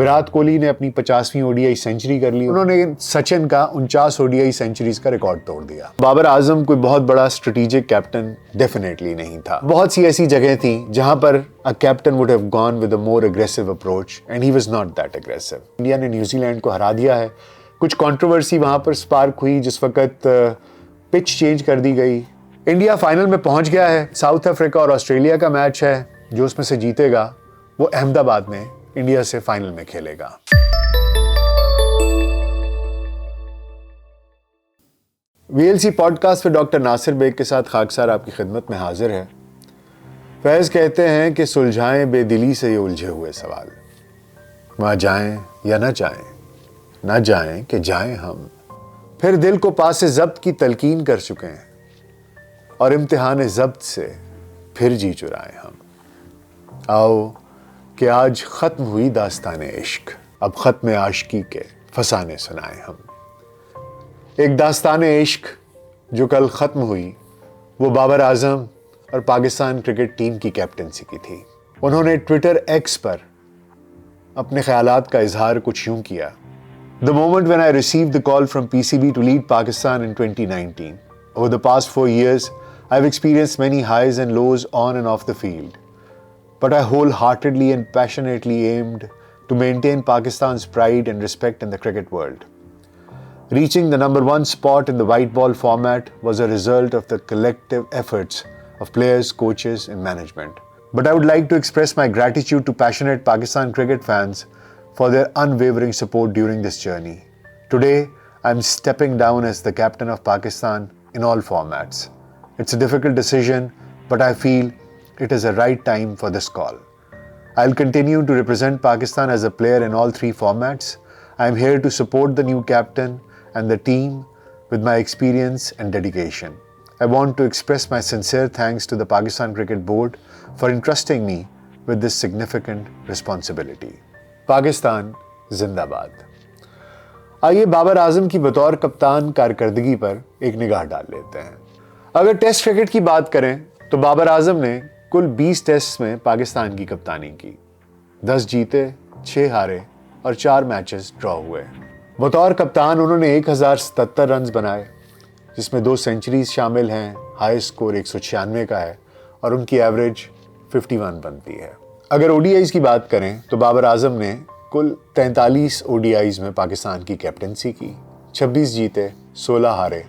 विराट कोहली ने अपनी 50वीं ODI century कर ली। उन्होंने सचिन का 49 ओडीआई सेंचुरीज का रिकॉर्ड तोड़ दिया। बाबर आजम कोई बहुत बड़ा स्ट्रेटेजिक कैप्टन डेफिनेटली नहीं था। बहुत सी ऐसी जगह थी जहां पर a captain would have gone with a more aggressive approach and he was not that aggressive. India ने न्यूजीलैंड को हरा दिया है। कुछ कंट्रोवर्सी वहां पर स्पार्क हुई जिस वक्त पिच चेंज कर दी गई। इंडिया फाइनल में पहुंच गया है। साउथ अफ्रीका और ऑस्ट्रेलिया का मैच है। जो उसमें से जीतेगा वो अहमदाबाद में इंडिया से फाइनल में खेलेगा। वीएलसी पॉडकास्ट पे डॉक्टर नासिर बेग के साथ खाकसार आपकी खिदमत में हाजिर है। फैज कहते हैं कि सुलझाएं बेदिली से ये उलझे हुए सवाल, वहां जाएं या न जाएं, ना जाएं कि जाएं हम। फिर दिल को पास जब्त की तलकीन कर चुके हैं और इम्तिहान जब्त से फिर जी चुराएं हम। आओ कि आज खत्म हुई दास्तान इश्क, अब खत्म आशिकी के फसाने सुनाएं हम। एक दास्तान इश्क जो कल खत्म हुई वो बाबर आजम और पाकिस्तान क्रिकेट टीम की कैप्टनसी की थी। उन्होंने ट्विटर एक्स पर अपने ख्यालात का इजहार कुछ यूं किया। The moment when I received the call from PCB to lead Pakistan in 2019. Over the past 4 years, I've experienced many highs and lows on and off the field. But I wholeheartedly and passionately aimed to maintain Pakistan's pride and respect in the cricket world. Reaching the number 1 spot in the white ball format was a result of the collective efforts of players, coaches, and management. But I would like to express my gratitude to passionate Pakistan cricket fans for their unwavering support during this journey. Today, I'm stepping down as the captain of Pakistan in all formats. It's a difficult decision, but I feel it is the right time for this call. I'll continue to represent Pakistan as a player in all 3 formats. I'm here to support the new captain and the team with my experience and dedication. I want to express my sincere thanks to the Pakistan Cricket Board for entrusting me with this significant responsibility. Pakistan जिंदाबाद। आइए बाबर आजम की बतौर कप्तान कारकर्दगी पर एक निगाह डाल लेते हैं। अगर टेस्ट क्रिकेट की बात करें तो बाबर आजम ने कुल 20 टेस्ट में पाकिस्तान की कप्तानी की। 10 जीते, 6 हारे और 4 मैचेस ड्रॉ हुए। बतौर कप्तान उन्होंने 1077 रन बनाए, जिसमें 2 सेंचुरीज शामिल हैं। हाई स्कोर 196 का है और उनकी एवरेज 51 बनती है। अगर ओडीआईज की बात करें तो बाबर आजम ने कुल 43 ओडीआईज में पाकिस्तान की कैप्टनसी की। 26 जीते, 16 हारे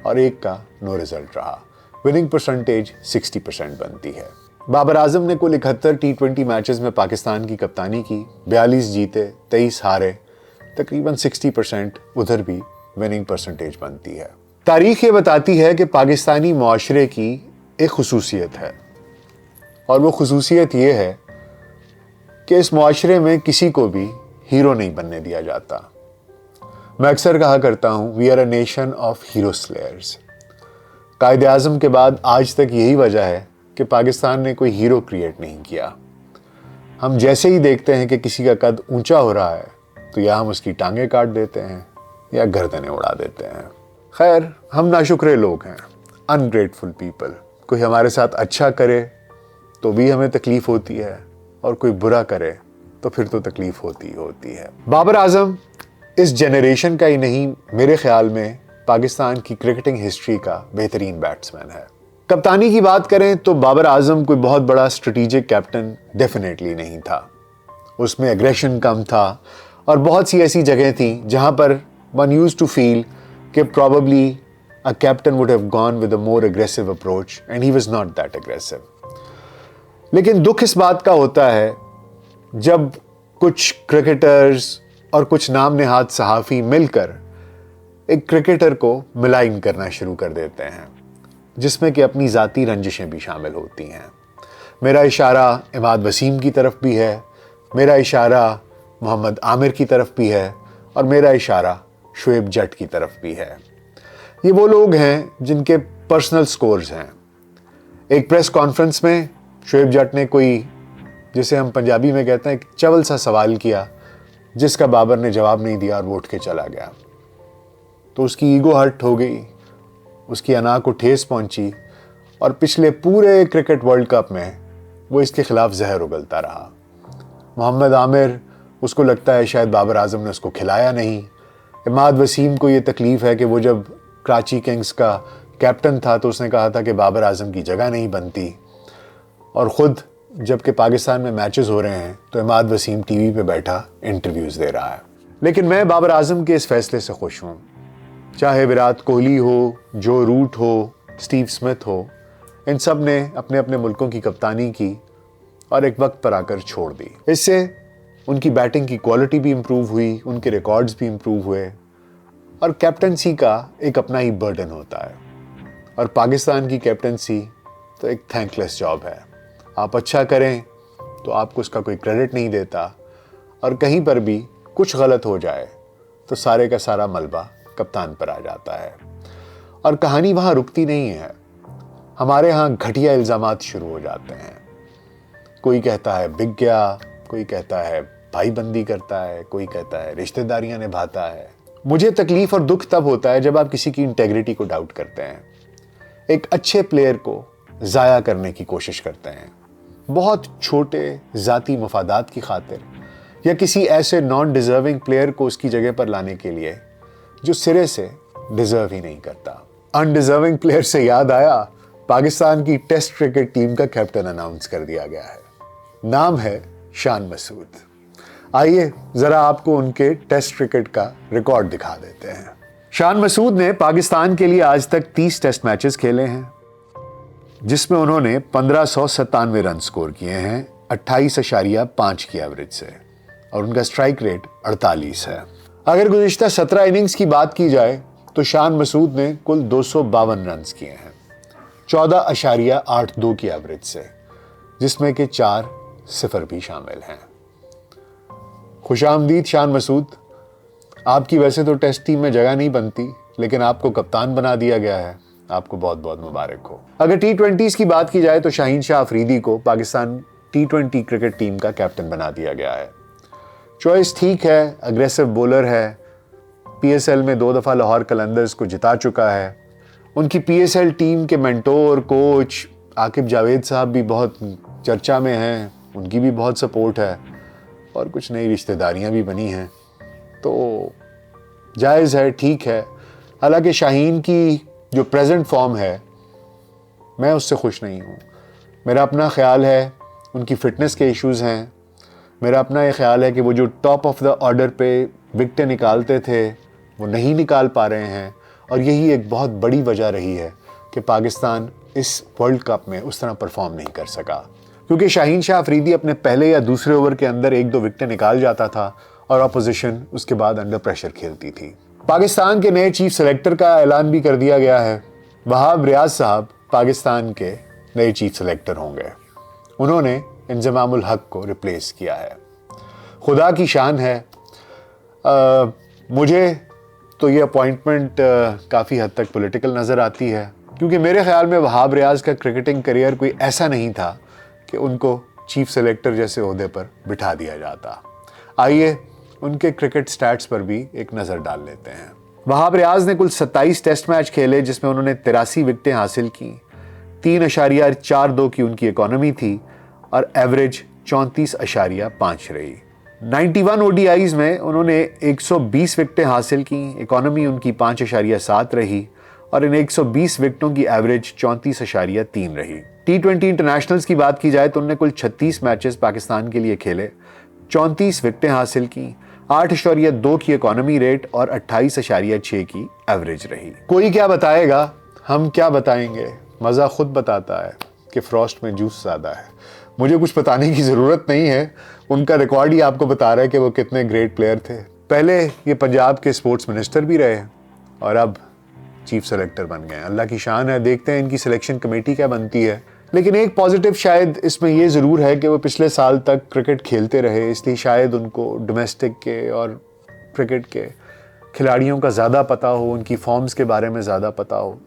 और 1 का नो रिजल्ट रहा। विनिंग परसेंटेज 60% बनती है। बाबर आजम ने कुल 71 टी20 मैचेस में पाकिस्तान की कप्तानी की। 42 जीते, 23 हारे, तकरीबन 60% उधर भी विनिंग परसेंटेज बनती है। तारीख ये बताती है कि पाकिस्तानी मुआशरे की एक खुसूसियत है और वो खुसूसियत ये है कि इस मुआशरे में किसी को भी हीरो नहीं बनने दिया जाता। मैं अक्सर कहा करता हूँ, we are a nation of hero slayers. Quaid-e-Azam के बाद आज तक यही वजह है कि पाकिस्तान ने कोई हीरो क्रिएट नहीं किया। हम जैसे ही देखते हैं कि किसी का कद ऊंचा हो रहा है तो या हम उसकी टांगें काट देते हैं या गर्दनें उड़ा देते हैं। खैर, हम नाशुक्रे लोग हैं, अनग्रेटफुल पीपल। कोई हमारे साथ अच्छा करे तो भी हमें तकलीफ होती है और कोई बुरा करे तो फिर तो तकलीफ होती ही होती है। बाबर आजम इस जनरेशन का ही नहीं, मेरे ख्याल में पाकिस्तान की क्रिकेटिंग हिस्ट्री का बेहतरीन बैट्समैन है। कप्तानी की बात करें तो बाबर आजम कोई बहुत बड़ा स्ट्रेटेजिक कैप्टन डेफिनेटली नहीं था। उसमें एग्रेशन कम था और बहुत सी ऐसी जगह थी जहां पर वन यूज्ड टू फील कि probably a captain would have gone with a more aggressive approach and he was not that aggressive. लेकिन दुख इस बात का होता है जब कुछ क्रिकेटर्स और कुछ नाम नेहाद सहाफ़ी मिलकर एक क्रिकेटर को मिलाइन करना शुरू कर देते हैं, जिसमें कि अपनी ज़ाती रंजिशें भी शामिल होती हैं। मेरा इशारा इमाद वसीम की तरफ भी है, मेरा इशारा मोहम्मद आमिर की तरफ भी है और मेरा इशारा शुएब जट की तरफ भी है। ये वो लोग हैं जिनके पर्सनल स्कोर्स हैं। एक प्रेस कॉन्फ्रेंस में शुएब जट ने कोई, जिसे हम पंजाबी में कहते हैं, एक चवल सा सवाल किया जिसका बाबर ने जवाब नहीं दिया और वो उठ के चला गया। तो उसकी ईगो हर्ट हो गई, उसकी अना को ठेस पहुंची और पिछले पूरे क्रिकेट वर्ल्ड कप में वो इसके खिलाफ जहर उगलता रहा। मोहम्मद आमिर उसको लगता है शायद बाबर आजम ने उसको खिलाया नहीं। इमाद वसीम को ये तकलीफ़ है कि वो जब कराची किंग्स का कैप्टन था तो उसने कहा था कि बाबर आजम की जगह नहीं बनती, और ख़ुद जबकि पाकिस्तान में मैचेस हो रहे हैं तो इमाद वसीम टीवी पे बैठा इंटरव्यूज़ दे रहा है। लेकिन मैं बाबर आजम के इस फैसले से खुश हूँ। चाहे विराट कोहली हो, जो रूट हो, स्टीव स्मिथ हो, इन सब ने अपने अपने मुल्कों की कप्तानी की और एक वक्त पर आकर छोड़ दी। इससे उनकी बैटिंग की क्वालिटी भी इम्प्रूव हुई, उनके रिकॉर्ड्स भी इम्प्रूव हुए, और कैप्टनसी का एक अपना ही बर्डन होता है, और पाकिस्तान की कैप्टनसी तो एक थैंकलेस जॉब है। आप अच्छा करें तो आपको उसका कोई क्रेडिट नहीं देता, और कहीं पर भी कुछ गलत हो जाए तो सारे का सारा मलबा कप्तान पर आ जाता है। और कहानी वहाँ रुकती नहीं है, हमारे यहाँ घटिया इल्ज़ामात शुरू हो जाते हैं। कोई कहता है बिक गया, कोई कहता है भाईबंदी करता है, कोई कहता है रिश्तेदारियां निभाता है। मुझे तकलीफ और दुख तब होता है जब आप किसी की इंटेग्रिटी को डाउट करते हैं, एक अच्छे प्लेयर को ज़ाया करने की कोशिश करते हैं, बहुत छोटे ज़ाती मफादात की खातिर, या किसी ऐसे नॉन डिज़र्विंग प्लेयर को उसकी जगह पर लाने के लिए जो सिरे से डिज़र्व ही नहीं करता। अनडिज़र्विंग प्लेयर से याद आया, पाकिस्तान की टेस्ट क्रिकेट टीम का कैप्टन अनाउंस कर दिया गया है। नाम है शान मसूद। आइए ज़रा आपको उनके टेस्ट क्रिकेट का रिकॉर्ड दिखा देते हैं। शान मसूद ने पाकिस्तान के लिए आज तक 30 टेस्ट मैचेस खेले हैं, जिसमें उन्होंने 1597 रन स्कोर किए हैं 28.5 की एवरेज से, और उनका स्ट्राइक रेट 48 है। अगर गुज़िश्ता 17 इनिंग्स की बात की जाए तो शान मसूद ने कुल 252 रन किए हैं 14.82 की एवरेज से, जिसमें कि 4 सिफर भी शामिल हैं। खुशामदीद शान मसूद, आपकी वैसे तो टेस्ट टीम में जगह नहीं बनती, लेकिन आपको कप्तान बना दिया गया है, आपको बहुत बहुत मुबारक हो। अगर T20s की बात की जाए तो शाहीन शाह अफरीदी को पाकिस्तान T20 क्रिकेट टीम का कैप्टन बना दिया गया है। चॉइस ठीक है, अग्रेसिव बॉलर है, PSL में 2 दफ़ा लाहौर कलंदर्स को जिता चुका है। उनकी PSL टीम के मेंटोर कोच आकिब जावेद साहब भी बहुत चर्चा में हैं, उनकी भी बहुत सपोर्ट है, और कुछ नई रिश्तेदारियां भी बनी हैं, तो जायज़ है, ठीक है। हालांकि शाहीन की जो प्रेजेंट फॉर्म है, मैं उससे खुश नहीं हूँ। मेरा अपना ख्याल है उनकी फ़िटनेस के इश्यूज़ हैं। मेरा अपना ये ख्याल है कि वो जो टॉप ऑफ द ऑर्डर पे विकेटें निकालते थे वो नहीं निकाल पा रहे हैं, और यही एक बहुत बड़ी वजह रही है कि पाकिस्तान इस वर्ल्ड कप में उस तरह परफॉर्म नहीं कर सका, क्योंकि शाहीन शाह अफरीदी अपने पहले या दूसरे ओवर के अंदर 1-2 विकेटें निकाल जाता था और अपोजिशन उसके बाद अंडर प्रेशर खेलती थी। पाकिस्तान के नए चीफ सेलेक्टर का ऐलान भी कर दिया गया है। वहाब रियाज साहब पाकिस्तान के नए चीफ सेलेक्टर होंगे। उन्होंने इंजमामुल हक को रिप्लेस किया है। खुदा की शान है। मुझे तो ये अपॉइंटमेंट काफ़ी हद तक पॉलिटिकल नज़र आती है, क्योंकि मेरे ख्याल में वहाब रियाज का क्रिकेटिंग करियर कोई ऐसा नहीं था कि उनको चीफ सेलेक्टर जैसे ओहदे पर बिठा दिया जाता। आइए उनके क्रिकेट स्टैट्स पर भी एक नज़र डाल लेते हैं। वहाब रियाज ने कुल 27 टेस्ट मैच खेले, जिसमें उन्होंने 83 विकेटें हासिल की, 3.42 की उनकी इकॉनमी थी, और एवरेज 34.5 रही। 91 ODIs में उन्होंने 120 विकेटें हासिल की, इकॉनमी उनकी 5.7 रही, और इन 120 विकेटों की एवरेज 34.3 रही। T20 इंटरनेशनल्स की बात की जाए तो उन्होंने कुल 36 मैचेस पाकिस्तान के लिए खेले, 34 विकेटें हासिल की, 8.2 की इकॉनमी रेट और 28.6 की एवरेज रही। कोई क्या बताएगा, हम क्या बताएंगे, मज़ा खुद बताता है कि फ्रॉस्ट में जूस ज़्यादा है। मुझे कुछ बताने की ज़रूरत नहीं है, उनका रिकॉर्ड ही आपको बता रहा है कि वो कितने ग्रेट प्लेयर थे। पहले ये पंजाब के स्पोर्ट्स मिनिस्टर भी रहे और अब चीफ सेलेक्टर बन गए। अल्लाह की शान है, देखते हैं इनकी सिलेक्शन कमेटी क्या बनती है। लेकिन एक पॉजिटिव शायद इसमें ये ज़रूर है कि वो पिछले साल तक क्रिकेट खेलते रहे, इसलिए शायद उनको डोमेस्टिक के और क्रिकेट के खिलाड़ियों का ज़्यादा पता हो, उनकी फॉर्म्स के बारे में ज़्यादा पता हो।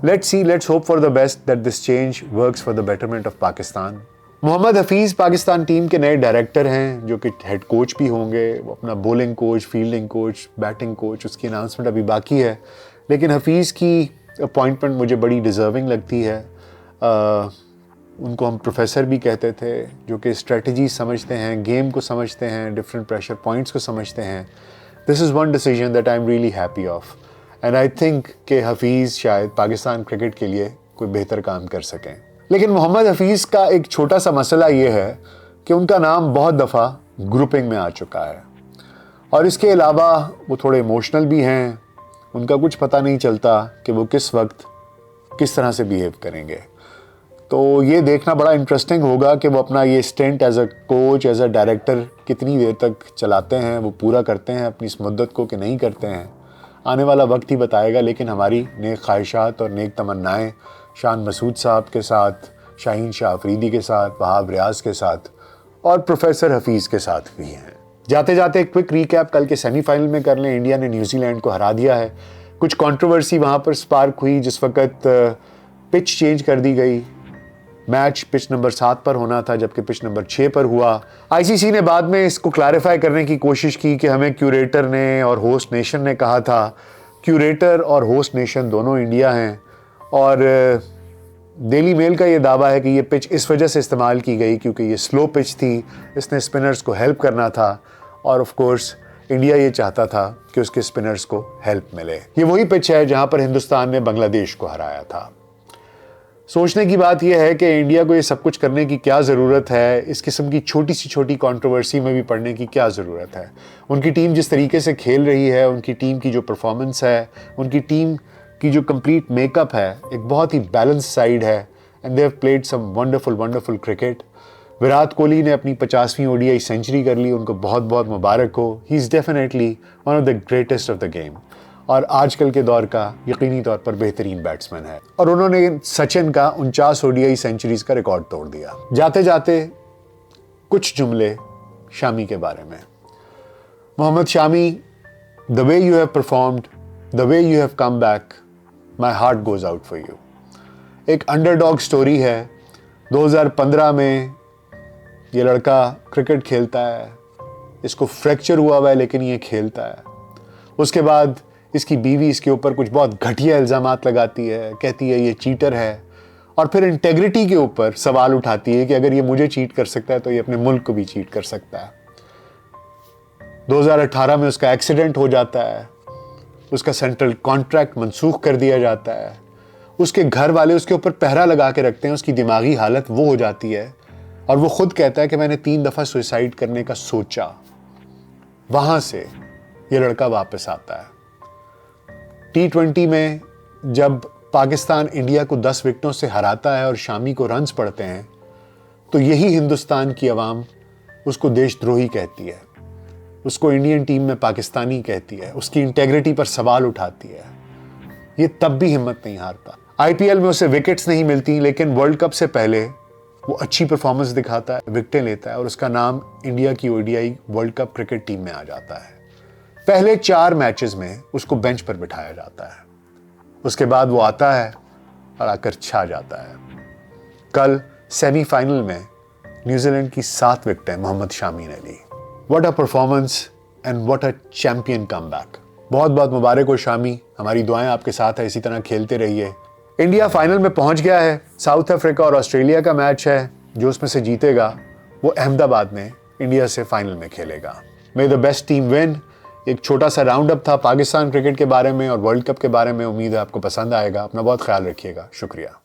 Let's see, let's hope for the best that this change works for the betterment of Pakistan. Mohammad Hafeez Pakistan team के नए डायरेक्टर हैं, जो कि हेड कोच भी होंगे। वो अपना bowling coach, fielding coach, batting coach, उसकी अनाउंसमेंट अभी बाकी है, लेकिन हफीज़ की अपॉइंटमेंट मुझे बड़ी डिज़र्विंग लगती है। उनको हम प्रोफेसर भी कहते थे, जो कि स्ट्रेटजी समझते हैं, गेम को समझते हैं, डिफरेंट प्रेशर पॉइंट्स को समझते हैं। This is one decision that I am really happy of, and I think कि हफीज़ शायद पाकिस्तान क्रिकेट के लिए कोई बेहतर काम कर सकें। लेकिन मोहम्मद हफीज़ का एक छोटा सा मसला ये है कि उनका नाम बहुत दफ़ा ग्रुपिंग में आ चुका है, और इसके अलावा वो थोड़े इमोशनल भी हैं। उनका कुछ पता नहीं चलता कि वो किस वक्त किस तरह से बिहेव करेंगे। तो ये देखना बड़ा इंटरेस्टिंग होगा कि वो अपना ये stint as a coach, as a director कितनी देर तक चलाते हैं, वो पूरा करते हैं अपनी इस मुद्दत को कि नहीं करते हैं। आने वाला वक्त ही बताएगा। लेकिन हमारी नेक ख्वाहिशात और नेक तमन्नाएँ शान मसूद साहब के साथ, शाहीन शाह अफरीदी के साथ, वहाब रियाज के साथ और प्रोफेसर हफीज़ के साथ भी हैं। जाते जाते एक क्विक रिकैप कल के सेमीफाइनल में कर लें। इंडिया ने न्यूजीलैंड को हरा दिया है। कुछ कंट्रोवर्सी वहाँ पर स्पार्क हुई जिस वक्त पिच चेंज कर दी गई। मैच पिच नंबर 7 पर होना था जबकि पिच नंबर 6 पर हुआ। आईसीसी ने बाद में इसको क्लैरिफाई करने की कोशिश की कि हमें क्यूरेटर ने और होस्ट नेशन ने कहा था। क्यूरेटर और होस्ट नेशन दोनों इंडिया हैं, और डेली मेल का ये दावा है कि ये पिच इस वजह से इस्तेमाल की गई क्योंकि ये स्लो पिच थी, इसने स्पिनर्स को हेल्प करना था, और ऑफ कोर्स इंडिया ये चाहता था कि उसके स्पिनर्स को हेल्प मिले। ये वही पिच है जहां पर हिंदुस्तान ने बांग्लादेश को हराया था। सोचने की बात यह है कि इंडिया को ये सब कुछ करने की क्या ज़रूरत है, इस किस्म की छोटी सी छोटी कंट्रोवर्सी में भी पड़ने की क्या ज़रूरत है। उनकी टीम जिस तरीके से खेल रही है, उनकी टीम की जो परफॉर्मेंस है, उनकी टीम की जो कंप्लीट मेकअप है, एक बहुत ही बैलेंस साइड है, and they have played some wonderful cricket. Virat Kohli ने अपनी 50वीं ओडीआई सेंचुरी कर ली, उनको बहुत बहुत मुबारक हो। He is definitely one of the greatest of the game, और आजकल के दौर का यकीनी तौर पर बेहतरीन बैट्समैन है। और उन्होंने सचिन का 49 ओडीआई सेंचुरीज का रिकॉर्ड तोड़ दिया। जाते जाते कुछ जुमले शामी के बारे में। Mohammad Shami, the way you have performed, the way you have come back, my heart goes out for you. एक अंडरडॉग स्टोरी है। 2015 में ये लड़का क्रिकेट खेलता है, इसको फ्रैक्चर हुआ हुआ है लेकिन ये खेलता है। उसके बाद इसकी बीवी इसके ऊपर कुछ बहुत घटिया इल्ज़ामात लगाती है, कहती है ये चीटर है, और फिर इंटेग्रिटी के ऊपर सवाल उठाती है कि अगर ये मुझे चीट कर सकता है तो ये अपने मुल्क को भी चीट कर सकता है। 2018 में उसका एक्सीडेंट हो जाता है, उसका सेंट्रल कॉन्ट्रैक्ट मनसूख कर दिया जाता है, उसके घर वाले उसके ऊपर पहरा लगा के रखते हैं, उसकी दिमागी हालत वो हो जाती है, और वो खुद कहता है कि मैंने 3 दफ़ा सुसाइड करने का सोचा। वहाँ से ये लड़का वापस आता है। T20 में जब पाकिस्तान इंडिया को 10 विकेटों से हराता है और शामी को रन्स पड़ते हैं, तो यही हिंदुस्तान की आवाम उसको देशद्रोही कहती है, उसको इंडियन टीम में पाकिस्तानी कहती है, उसकी इंटेग्रिटी पर सवाल उठाती है। ये तब भी हिम्मत नहीं हारता। IPL में उसे विकेट्स नहीं मिलती, लेकिन वर्ल्ड कप से पहले वो अच्छी परफॉर्मेंस दिखाता है, विकेटें लेता है, और उसका नाम इंडिया की ODI world cup cricket team में आ जाता है। पहले 4 मैचेस में उसको बेंच पर बिठाया जाता है, उसके बाद वो आता है और आकर छा जाता है। कल सेमीफाइनल में न्यूजीलैंड की 7 विकेटें मोहम्मद शामी ने ली। What a performance and what a champion comeback. बहुत बहुत मुबारक हो शामी, हमारी दुआएं आपके साथ है, इसी तरह खेलते रहिए। इंडिया फाइनल में पहुंच गया है। साउथ अफ्रीका और ऑस्ट्रेलिया का मैच है, जो उसमें से जीतेगा वो अहमदाबाद में इंडिया से फाइनल में खेलेगा। मे द बेस्ट टीम विन। एक छोटा सा राउंड अप था पाकिस्तान क्रिकेट के बारे में और वर्ल्ड कप के बारे में। उम्मीद है आपको पसंद आएगा। अपना बहुत ख्याल रखिएगा। शुक्रिया।